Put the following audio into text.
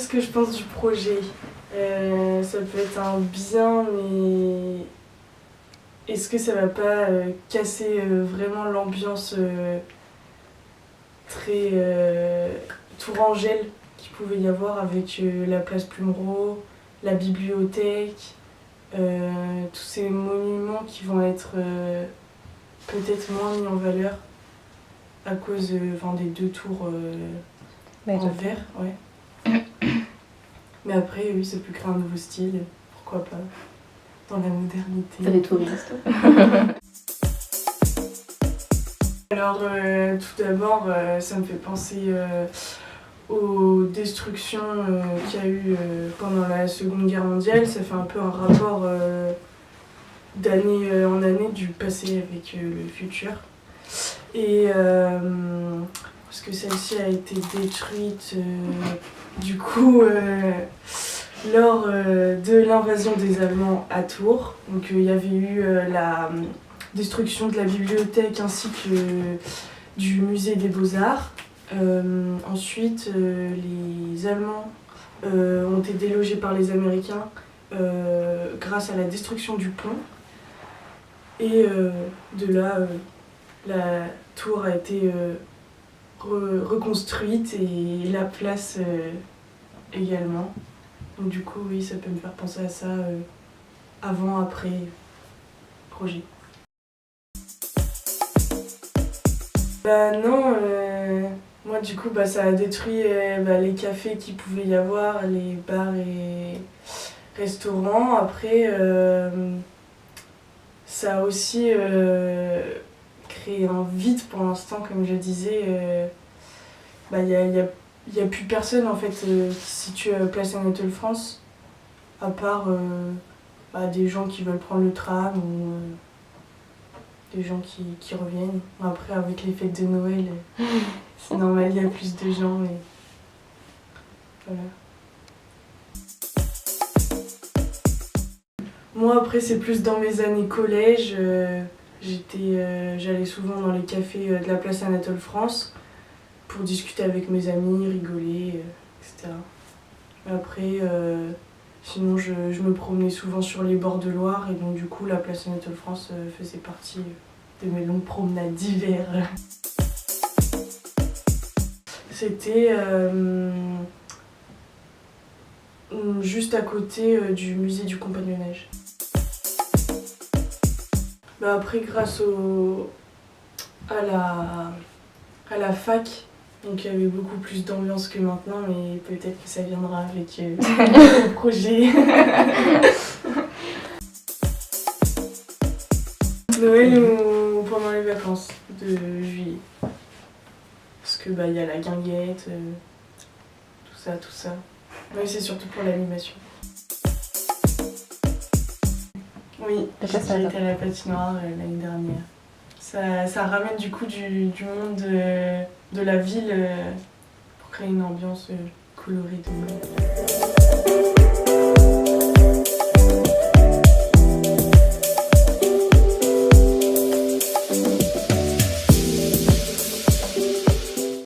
qu'est-ce que je pense du projet? Ça peut être un bien, mais est-ce que ça va pas casser vraiment l'ambiance très tourangelle qu'il pouvait y avoir avec la place Plumereau, la bibliothèque, tous ces monuments qui vont être peut-être moins mis en valeur à cause des 2 tours en verre, ouais. Mais après, oui, ça peut créer un nouveau style, pourquoi pas, dans la modernité. T'as des touristes. Alors, tout d'abord, ça me fait penser aux destructions qu'il y a eu pendant la Seconde Guerre mondiale. Ça fait un peu un rapport d'année en année du passé avec le futur. Et parce que celle-ci a été détruite du coup lors de l'invasion des Allemands à Tours. Donc il y avait eu la destruction de la bibliothèque ainsi que du musée des Beaux-Arts. Ensuite, les Allemands ont été délogés par les Américains grâce à la destruction du pont. Et de là, la tour a été reconstruite et la place également. Donc du coup, oui, ça peut me faire penser à ça avant, après, projet. Non, moi du coup, ça a détruit les cafés qu'il pouvait y avoir, les bars et restaurants. Après, ça a aussi créé un vide pour l'instant, comme je disais. Il y a plus personne en fait qui se situe place Anatole France, à part des gens qui veulent prendre le tram ou des gens qui reviennent. Après, avec les fêtes de Noël, c'est normal, il y a plus de gens. Et voilà. Moi, après, c'est plus dans mes années collège. J'allais souvent dans les cafés de la place Anatole France pour discuter avec mes amis, rigoler, etc. Après, sinon, je me promenais souvent sur les bords de Loire et donc du coup, la place Anatole France faisait partie de mes longues promenades d'hiver. C'était juste à côté du musée du compagnonnage. Après, grâce à la fac, donc il y avait beaucoup plus d'ambiance que maintenant, mais peut-être que ça viendra avec le projet. Noël ou pendant les vacances de juillet. Parce que y a la guinguette, tout ça. Mais c'est surtout pour l'animation. Oui, j'ai été à la patinoire l'année dernière. Ça ramène du coup du monde de la ville pour créer une ambiance colorée de Noël.